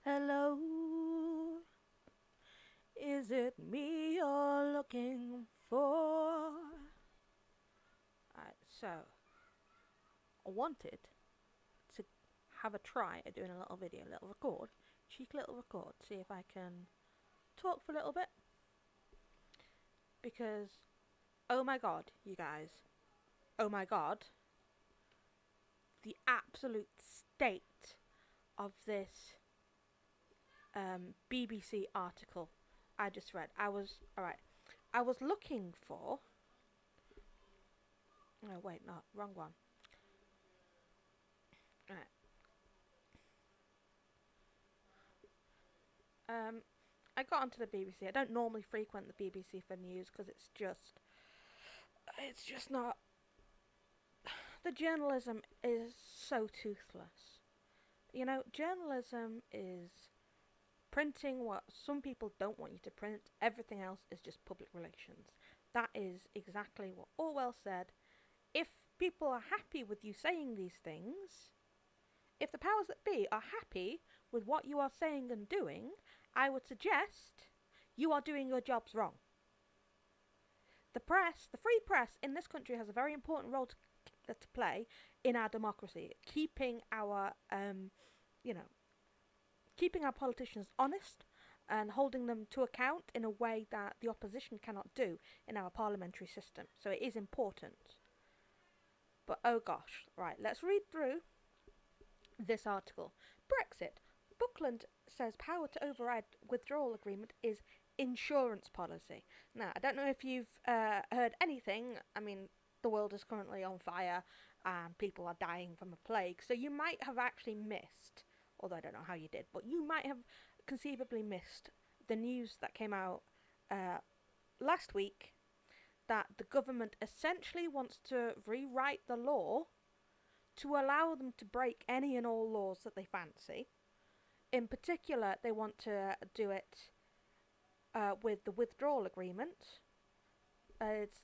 Hello, is it me you're looking for? So, I wanted to have a try at doing a little video, a little record, cheeky little record, see if I can talk for a little bit. Because, oh my god, you guys, oh my god, the absolute state of this BBC article I just read. Alright, I was looking for. Oh, wait, no, wrong one. Right. I got onto the BBC. I don't normally frequent the BBC for news because it's just not. The journalism is so toothless. You know, journalism is printing what some people don't want you to print. Everything else is just public relations. That is exactly what Orwell said. If people are happy with you saying these things, if the powers that be are happy with what you are saying and doing, I would suggest you are doing your jobs wrong. The press, the free press in this country, has a very important role to play in our democracy, keeping you know, keeping our politicians honest and holding them to account in a way that the opposition cannot do in our parliamentary system. So it is important. But oh gosh, right, let's read through this article. Brexit. Buckland says power to override withdrawal agreement is insurance policy. Now, I don't know if you've heard anything. I mean, the world is currently on fire and people are dying from a plague. So you might have actually missed, although I don't know how you did, but you might have conceivably missed the news that came out uh, last week that the government essentially wants to rewrite the law to allow them to break any and all laws that they fancy. In particular, they want to do it with the withdrawal agreement. It's,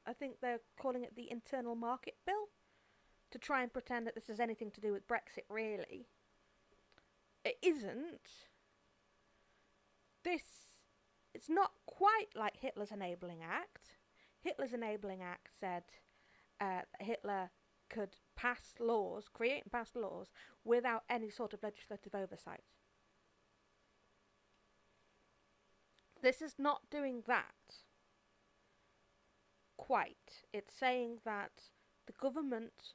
I think they're calling it the internal market bill, to try and pretend that this has anything to do with Brexit, really. It isn't. This, it's not quite like Hitler's Enabling Act. Hitler's Enabling Act said Hitler could pass laws, create and pass laws, without any sort of legislative oversight. This is not doing that quite. It's saying that the government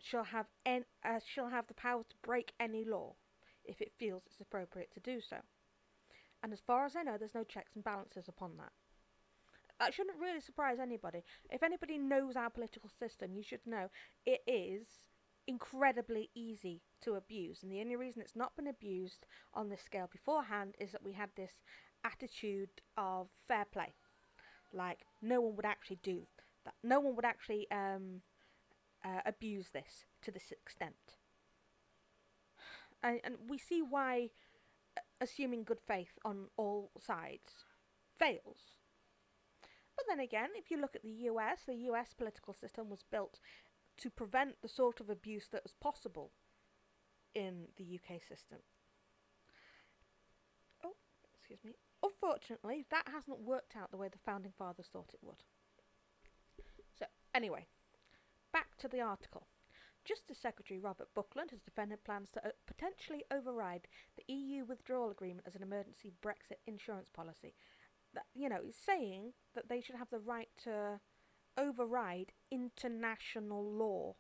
shall have the power to break any law if it feels it's appropriate to do so. And as far as I know, there's no checks and balances upon that. That shouldn't really surprise anybody. If anybody knows our political system, you should know it is incredibly easy to abuse. And the only reason it's not been abused on this scale beforehand is that we had this attitude of fair play. Like, no one would actually do that. No one would actually abuse this to this extent. And we see why assuming good faith on all sides fails. But then again, if you look at the US political system was built to prevent the sort of abuse that was possible in the UK system. Oh, excuse me. Unfortunately, that hasn't worked out the way the founding fathers thought it would. So, anyway, back to the article. Justice Secretary Robert Buckland has defended plans to potentially override the EU withdrawal agreement as an emergency Brexit insurance policy. That, he's saying that they should have the right to override international law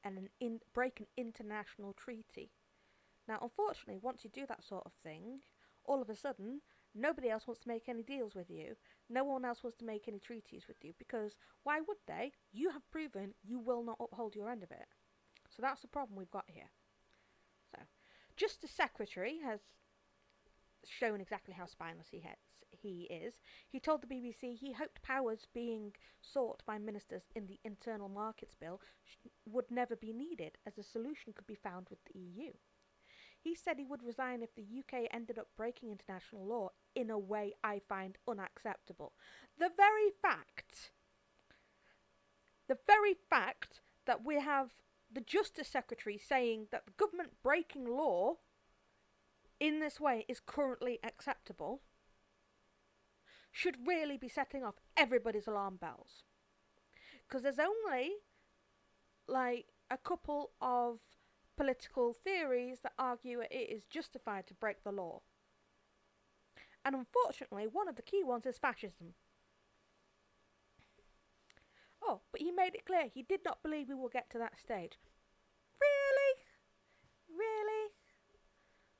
and break an international treaty. Now, unfortunately, once you do that sort of thing, all of a sudden, nobody else wants to make any deals with you. No one else wants to make any treaties with you because why would they? You have proven you will not uphold your end of it. So that's the problem we've got here. So, Justice Secretary has shown exactly how spineless he is. He told the BBC he hoped powers being sought by ministers in the Internal Markets Bill would never be needed, as a solution could be found with the EU. He said he would resign if the UK ended up breaking international law in a way I find unacceptable. The very fact that we have the Justice Secretary saying that the government breaking law in this way is currently acceptable should really be setting off everybody's alarm bells. Because there's only like a couple of political theories that argue it is justified to break the law. And unfortunately, one of the key ones is fascism. Oh, but he made it clear he did not believe we will get to that stage. Really? Really?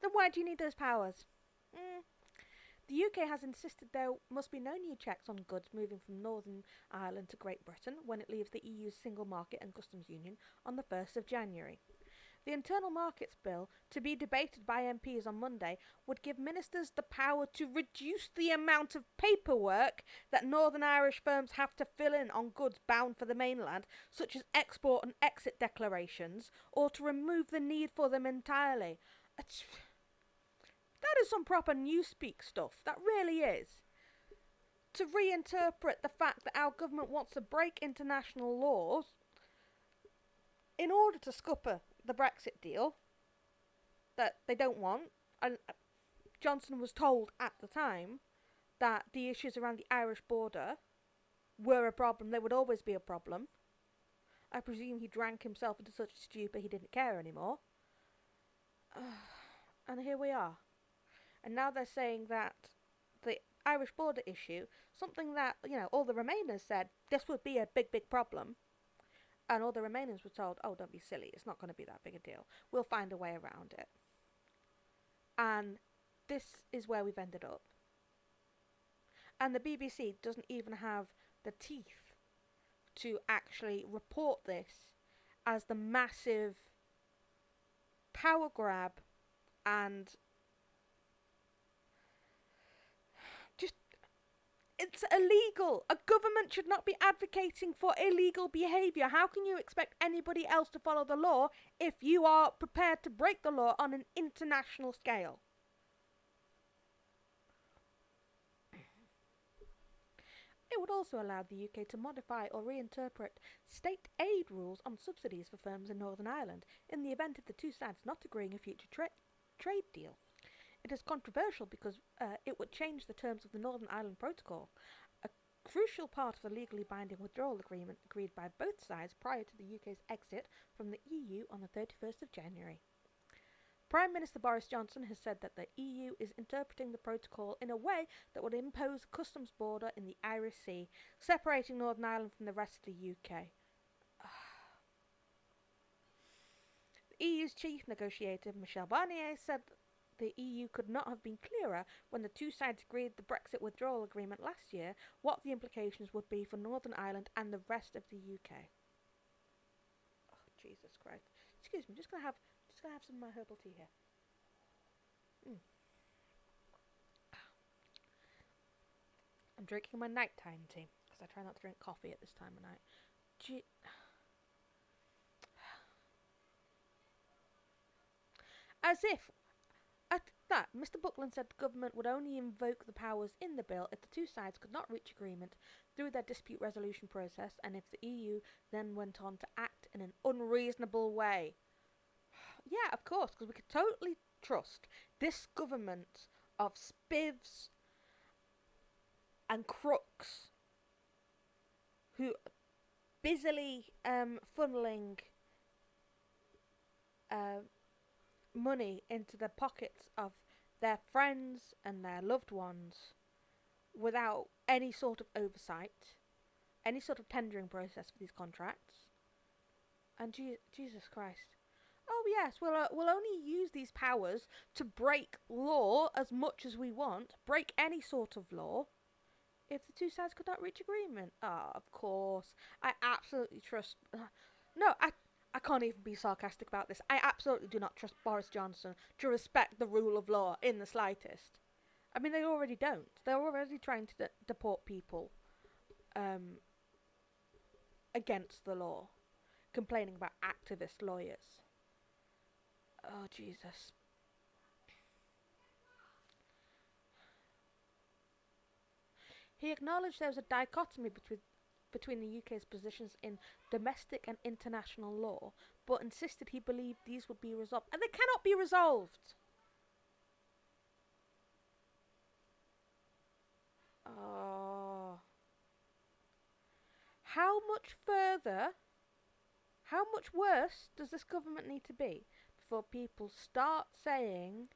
Then why do you need those powers? The UK has insisted there must be no new checks on goods moving from Northern Ireland to Great Britain when it leaves the EU's single market and customs union on the 1st of January. The Internal Markets Bill, to be debated by MPs on Monday, would give ministers the power to reduce the amount of paperwork that Northern Irish firms have to fill in on goods bound for the mainland, such as export and exit declarations, or to remove the need for them entirely. That is some proper newspeak stuff. That really is. To reinterpret the fact that our government wants to break international laws in order to scupper the Brexit deal that they don't want. And Johnson was told at the time that the issues around the Irish border were a problem. They would always be a problem. I presume he drank himself into such a stupor he didn't care anymore. And here we are. And now they're saying that the Irish border issue, something that, all the Remainers said, this would be a big, big problem. And all the Remainers were told, oh, don't be silly, it's not going to be that big a deal. We'll find a way around it. And this is where we've ended up. And the BBC doesn't even have the teeth to actually report this as the massive power grab and it's illegal. A government should not be advocating for illegal behaviour. How can you expect anybody else to follow the law if you are prepared to break the law on an international scale? It would also allow the UK to modify or reinterpret state aid rules on subsidies for firms in Northern Ireland in the event of the two sides not agreeing a future trade deal. It is controversial because it would change the terms of the Northern Ireland Protocol, a crucial part of the legally binding withdrawal agreement agreed by both sides prior to the UK's exit from the EU on the 31st of January. Prime Minister Boris Johnson has said that the EU is interpreting the protocol in a way that would impose a customs border in the Irish Sea, separating Northern Ireland from the rest of the UK. The EU's chief negotiator, Michel Barnier, said the EU could not have been clearer when the two sides agreed the Brexit withdrawal agreement last year what the implications would be for Northern Ireland and the rest of the UK. Oh, Jesus Christ. Excuse me, just gonna have some of my herbal tea here. I'm drinking my nighttime tea because I try not to drink coffee at this time of night. As if at that, Mr. Buckland said the government would only invoke the powers in the bill if the two sides could not reach agreement through their dispute resolution process and if the EU then went on to act in an unreasonable way. Yeah, of course, because we could totally trust this government of spivs and crooks who are busily funneling money into the pockets of their friends and their loved ones without any sort of oversight, any sort of tendering process for these contracts. And Jesus Christ. Oh yes, we'll only use these powers to break law as much as we want, break any sort of law, if the two sides could not reach agreement. Ah, of course. I absolutely trust... No, I can't even be sarcastic about this. I absolutely do not trust Boris Johnson to respect the rule of law in the slightest. I mean, they already don't. They're already trying to deport people against the law, complaining about activist lawyers. Oh, Jesus. He acknowledged there was a dichotomy between the UK's positions in domestic and international law, but insisted he believed these would be resolved. And they cannot be resolved! Oh. How much further, how much worse does this government need to be before people start saying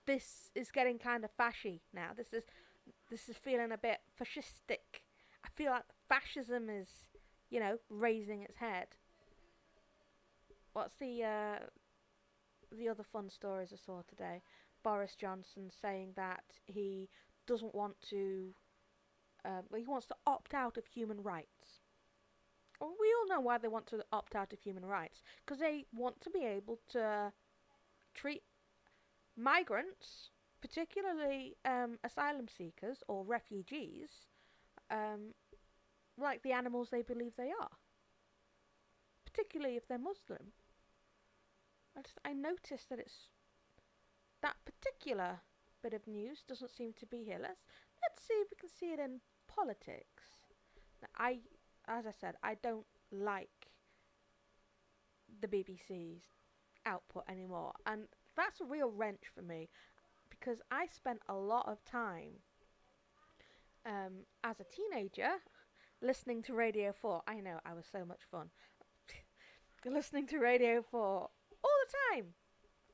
this is getting kind of fashy now? This is feeling a bit fascistic. I feel like fascism is, raising its head. What's the other fun stories I saw today? Boris Johnson saying that he doesn't want to, well, he wants to opt out of human rights. Well, we all know why they want to opt out of human rights, because they want to be able to treat migrants, particularly asylum seekers or refugees, um, like the animals they believe they are, particularly if they're Muslim. I noticed that it's that particular bit of news doesn't seem to be here. Let's see if we can see it in politics. Now, as I said, I don't like the BBC's output anymore, and that's a real wrench for me because I spent a lot of time as a teenager listening to Radio 4. I know, I was so much fun. Listening to Radio 4 all the time.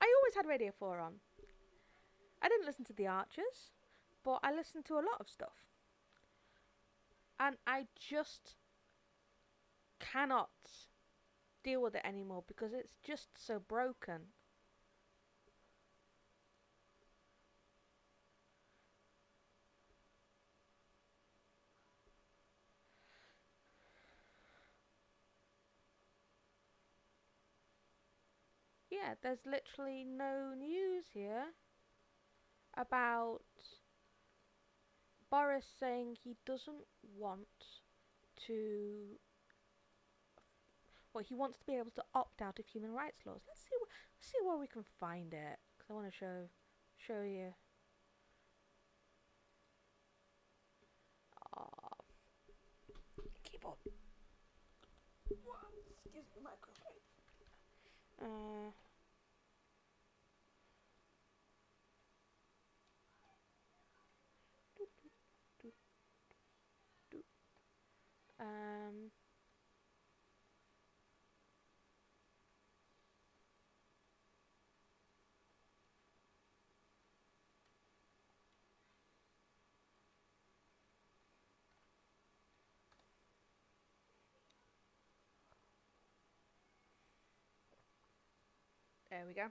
I always had Radio 4 on. I didn't listen to The Archers, but I listened to a lot of stuff. And I just cannot deal with it anymore because it's just so broken. Yeah, there's literally no news here about Boris saying he doesn't want to. Well, he wants to be able to opt out of human rights laws. Let's see where we can find it. Because I want to show you. Oh, keyboard. Excuse the microphone. Uh, do, do, do, do. Um, there we go.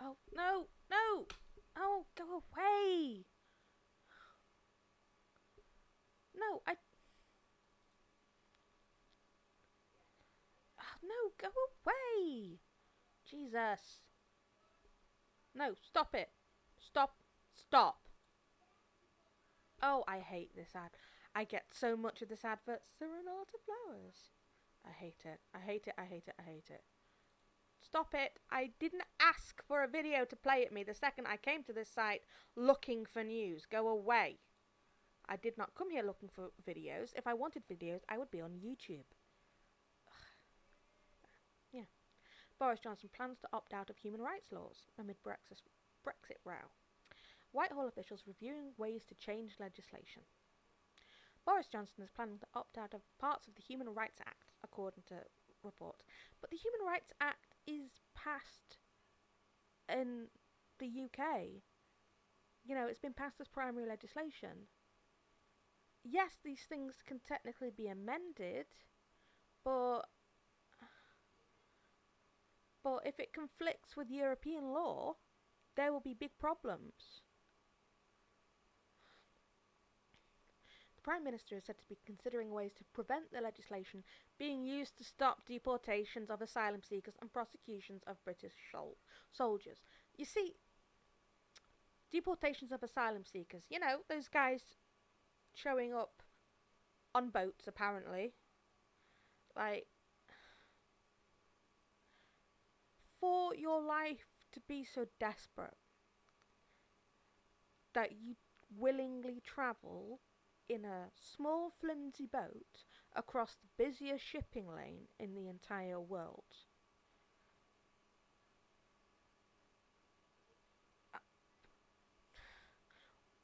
Oh, no, no! Oh, go away! No, no, go away! Jesus. No, stop it. Stop. Stop. Oh, I hate this ad. I get so much of this advert. Serenata flowers. I hate it. I hate it. I hate it. I hate it. Stop it. I didn't ask for a video to play at me the second I came to this site looking for news. Go away. I did not come here looking for videos. If I wanted videos, I would be on YouTube. Yeah. Boris Johnson plans to opt out of human rights laws amid Brexit row. Whitehall officials reviewing ways to change legislation. Boris Johnson is planning to opt out of parts of the Human Rights Act, according to reports. But the Human Rights Act is passed in the UK. It's been passed as primary legislation. Yes, these things can technically be amended, but if it conflicts with European law, there will be big problems. The Prime Minister is said to be considering ways to prevent the legislation being used to stop deportations of asylum seekers and prosecutions of British soldiers. You see, deportations of asylum seekers, those guys showing up on boats, apparently. Like, for your life to be so desperate that you willingly travel in a small, flimsy boat across the busiest shipping lane in the entire world?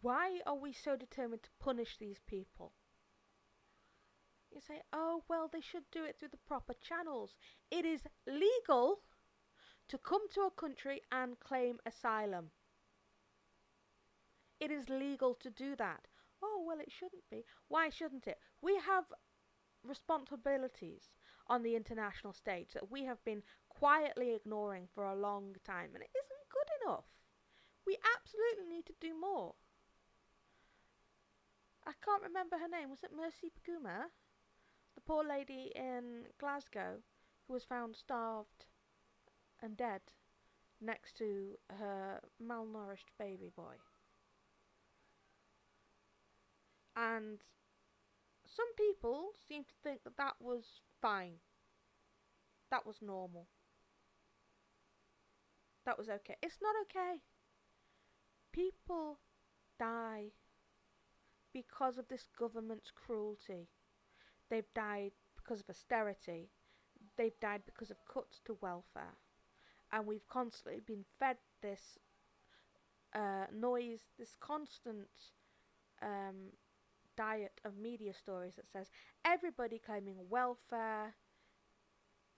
Why are we so determined to punish these people? You say, oh, well, they should do it through the proper channels. It is legal to come to a country and claim asylum. It is legal to do that. Oh, well, it shouldn't be. Why shouldn't it? We have responsibilities on the international stage that we have been quietly ignoring for a long time, and it isn't good enough. We absolutely need to do more. I can't remember her name. Was it Mercy Paguma? The poor lady in Glasgow who was found starved and dead next to her malnourished baby boy. And some people seem to think that that was fine. That was normal. That was okay. It's not okay. People die because of this government's cruelty. They've died because of austerity. They've died because of cuts to welfare. And we've constantly been fed this noise, this constant um, diet of media stories that says everybody claiming welfare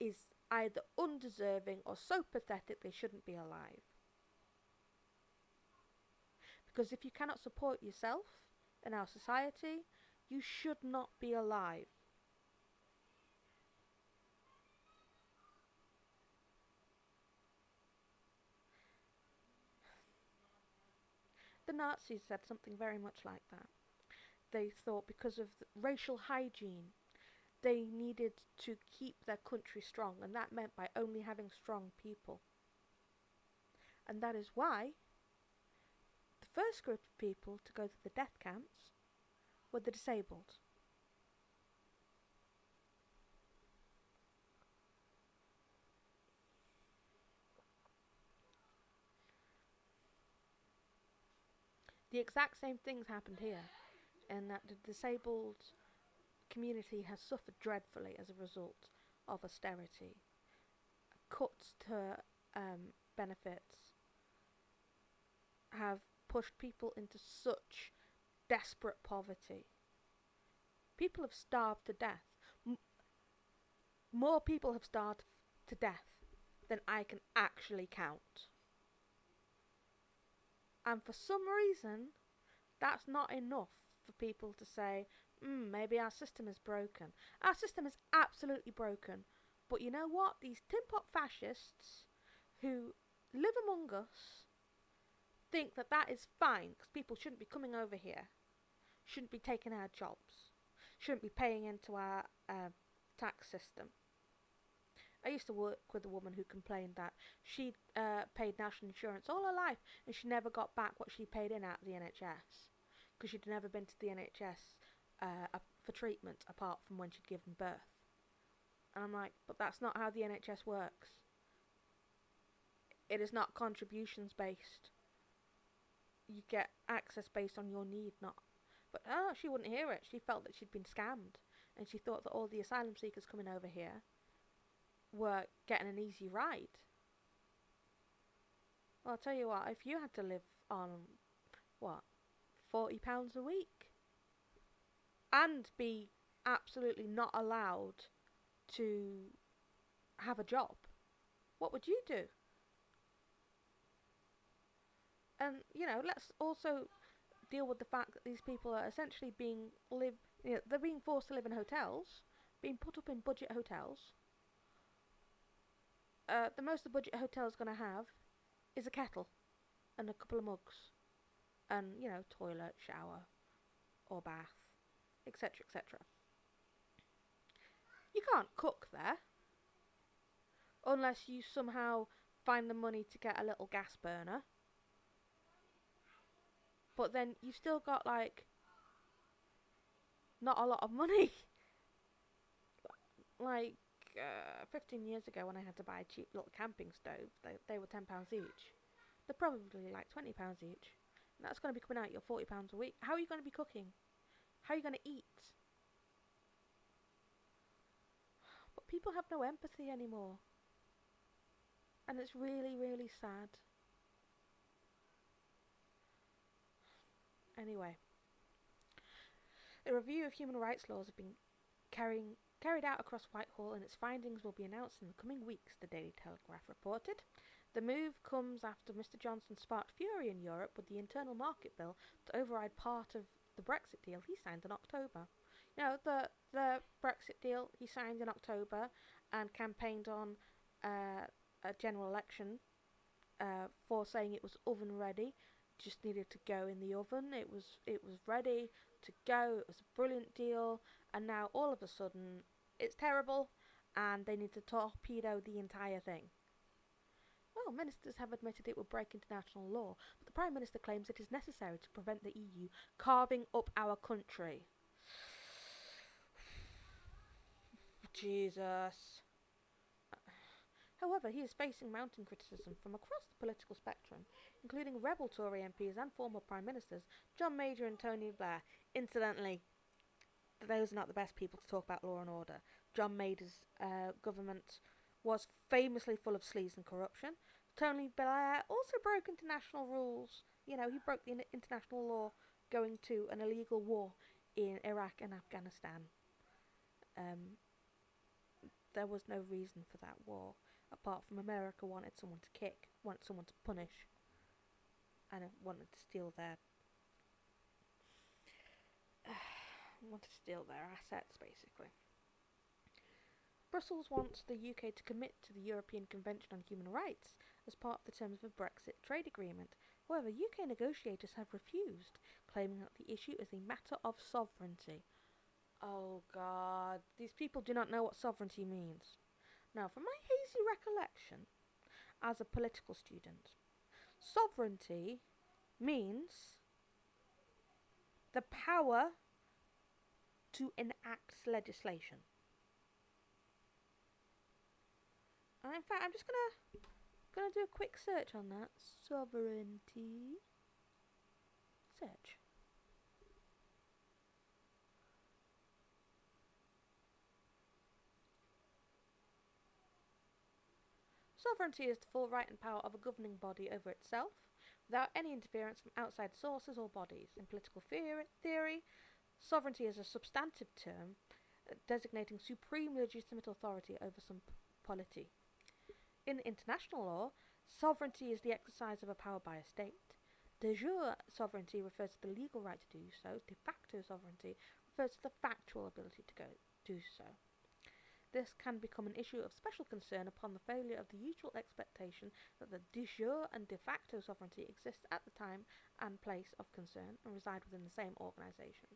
is either undeserving or so pathetic they shouldn't be alive. Because if you cannot support yourself in our society, you should not be alive. The Nazis said something very much like that. They thought because of racial hygiene, they needed to keep their country strong, and that meant by only having strong people. And that is why the first group of people to go to the death camps were the disabled. The exact same things happened here, in that the disabled community has suffered dreadfully as a result of austerity, cuts to benefits have pushed people into such desperate poverty. People have starved to death. More people have starved to death than I can actually count. And for some reason, that's not enough for people to say, maybe our system is broken. Our system is absolutely broken. But you know what? These tin pot fascists who live among us think that that is fine because people shouldn't be coming over here, shouldn't be taking our jobs, shouldn't be paying into our tax system. I used to work with a woman who complained that she'd paid national insurance all her life and she never got back what she paid in out of the NHS because she'd never been to the NHS for treatment apart from when she'd given birth. And I'm like, but that's not how the NHS works. It is not contributions based. You get access based on your need, not. But she wouldn't hear it. She felt that she'd been scammed, and she thought that all the asylum seekers coming over here were getting an easy ride. Well, I'll tell you what, if you had to live on, what, £40 a week? And be absolutely not allowed to have a job, what would you do? And, let's also deal with the fact that these people are essentially they're being forced to live in hotels, being put up in budget hotels. The most the budget hotel is going to have is a kettle and a couple of mugs and, toilet, shower or bath, etc., etc. You can't cook there unless you somehow find the money to get a little gas burner. But then you've still got, not a lot of money. 15 years ago when I had to buy a cheap little camping stove, they were £10 each. They're probably £20 each. That's going to be coming out your £40 a week. How are you going to be cooking? How are you going to eat? But people have no empathy anymore. And it's really, really sad. Anyway, a review of human rights laws have been carried out across Whitehall, and its findings will be announced in the coming weeks, the Daily Telegraph reported. The move comes after Mr Johnson sparked fury in Europe with the internal market bill to override part of the Brexit deal he signed in October. You know, the Brexit deal he signed in October and campaigned on a general election for saying it was oven ready. Just needed to go in the oven. It was ready to go. It was a brilliant deal, and now all of a sudden it's terrible, and they need to torpedo the entire thing. Well, ministers have admitted it will break international law, but the Prime Minister claims it is necessary to prevent the EU carving up our country. Jesus. However, he is facing mounting criticism from across the political spectrum, including rebel Tory MPs and former Prime Ministers John Major and Tony Blair. Incidentally, those are not the best people to talk about law and order. John Major's government was famously full of sleaze and corruption. Tony Blair also broke international rules. You know, he broke the international law going to an illegal war in Iraq and Afghanistan. Um, there was no reason for that war, apart from America wanted someone to kick, wanted someone to punish, and wanted to steal their assets, basically. Brussels wants the UK to commit to the European Convention on Human Rights as part of the terms of a Brexit trade agreement. However, UK negotiators have refused, claiming that the issue is a matter of sovereignty. Oh God, these people do not know what sovereignty means. Now, from my hazy recollection as a political student, sovereignty means the power to enact legislation. And in fact, I'm just gonna do a quick search on that. Sovereignty. Search. Sovereignty is the full right and power of a governing body over itself, without any interference from outside sources or bodies. In political theory, sovereignty is a substantive term designating supreme legitimate authority over some polity. In international law, sovereignty is the exercise of a power by a state. De jure sovereignty refers to the legal right to do so. De facto sovereignty refers to the factual ability to do so. This can become an issue of special concern upon the failure of the usual expectation that the de jure and de facto sovereignty exists at the time and place of concern and reside within the same organisation.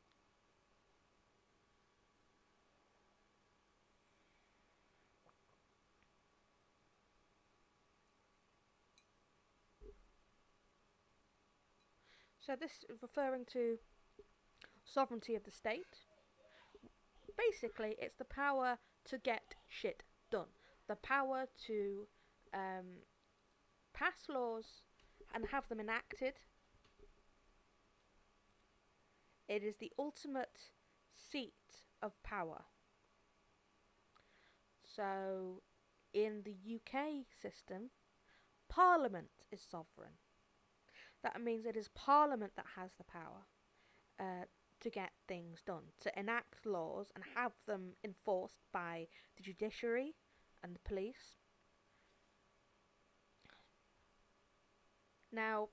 So this is referring to sovereignty of the state. Basically, it's the power to get shit done. The power to pass laws and have them enacted. It is the ultimate seat of power. So, in the UK system, Parliament is sovereign. That means it is Parliament that has the power to get things done, to enact laws and have them enforced by the judiciary and the police. Now,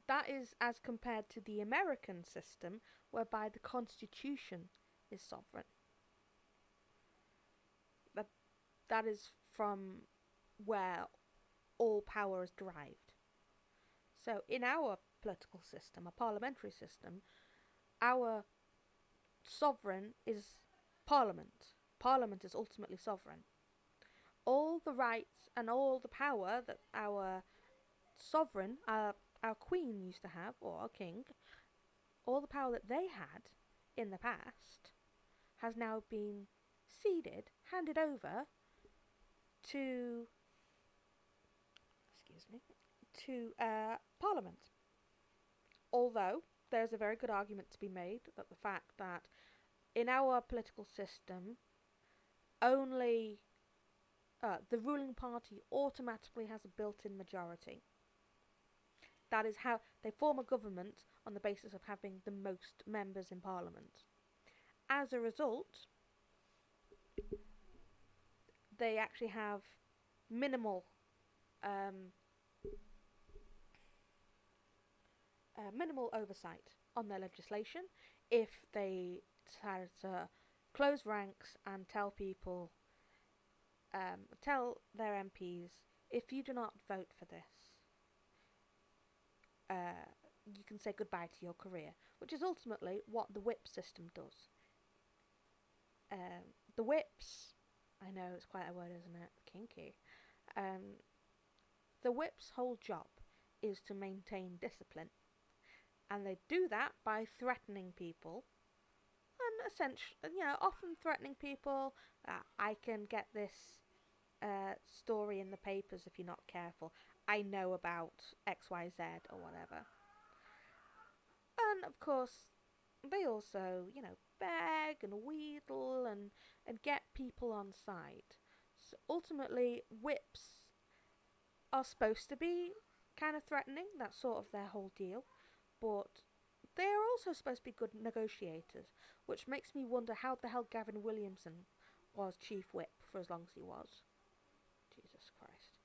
that is as compared to the American system, whereby the Constitution is sovereign. That is from where all power is derived. So in our political system, a parliamentary system, our sovereign is Parliament. Parliament is ultimately sovereign. All the rights and all the power that our sovereign, our queen used to have, or our king, all the power that they had in the past has now been ceded, handed over to, excuse me, to Parliament. Although there's a very good argument to be made that the fact that in our political system, only the ruling party automatically has a built-in majority. That is how they form a government, on the basis of having the most members in Parliament. As a result, they actually have minimal minimal oversight on their legislation if they decide to close ranks and tell people, tell their MPs, if you do not vote for this, you can say goodbye to your career, which is ultimately what the whip system does. The whips, I know it's quite a word, isn't it? Kinky. The whip's whole job is to maintain discipline, and they do that by threatening people, and essentially, often threatening people that I can get this story in the papers if you're not careful. I know about XYZ or whatever. And of course, they also, beg and wheedle and get people on side. So ultimately, whips are supposed to be kind of threatening. That's sort of their whole deal. But they are also supposed to be good negotiators, which makes me wonder how the hell Gavin Williamson was chief whip for as long as he was. Jesus Christ.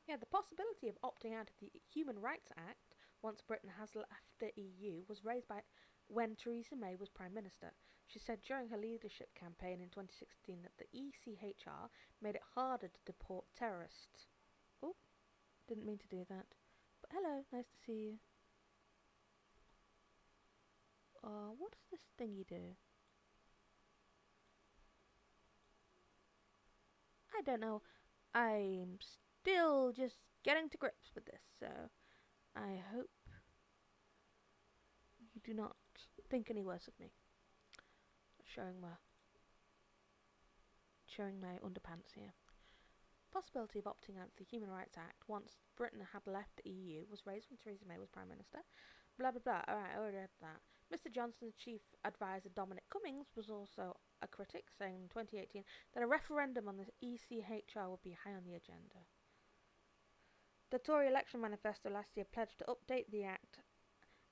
Yeah, the possibility of opting out of the Human Rights Act once Britain has left the EU was raised by when Theresa May was Prime Minister. She said during her leadership campaign in 2016 that the ECHR made it harder to deport terrorists. Oh, didn't mean to do that. But hello, nice to see you. What does this thingy do? I don't know. I'm still just getting to grips with this, so I hope you do not think any worse of me. Showing my underpants here. Possibility of opting out of the Human Rights Act once Britain had left the EU was raised when Theresa May was Prime Minister. Blah blah blah. Alright, I already read that. Mr. Johnson's chief advisor Dominic Cummings was also a critic, saying in 2018 that a referendum on the ECHR would be high on the agenda. The Tory election manifesto last year pledged to update the Act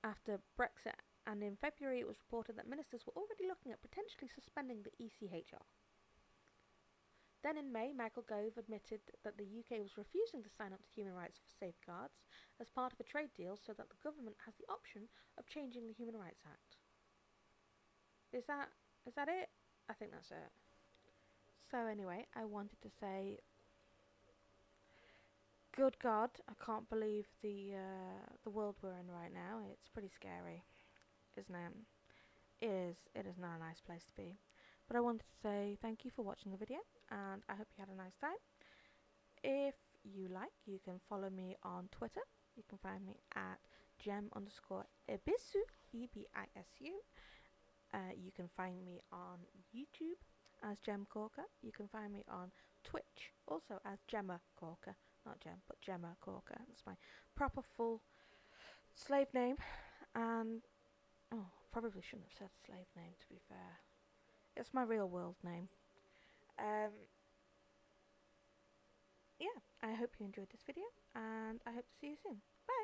after Brexit, and in February it was reported that ministers were already looking at potentially suspending the ECHR. Then in May, Michael Gove admitted that the UK was refusing to sign up to human rights safeguards as part of a trade deal so that the government has the option of changing the Human Rights Act. Is that it? I think that's it. So anyway, I wanted to say, good God, I can't believe the world we're in right now. It's pretty scary, isn't it? It is not a nice place to be. But I wanted to say thank you for watching the video, and I hope you had a nice time. If you like, you can follow me on Twitter. You can find me at gem_ebisu, EBISU. You can find me on YouTube as Gem Corker. You can find me on Twitch also as Gemma Corker. Not Gem, but Gemma Corker. That's my proper full slave name. And, probably shouldn't have said slave name, to be fair. It's my real world name. Yeah, I hope you enjoyed this video, and I hope to see you soon. Bye!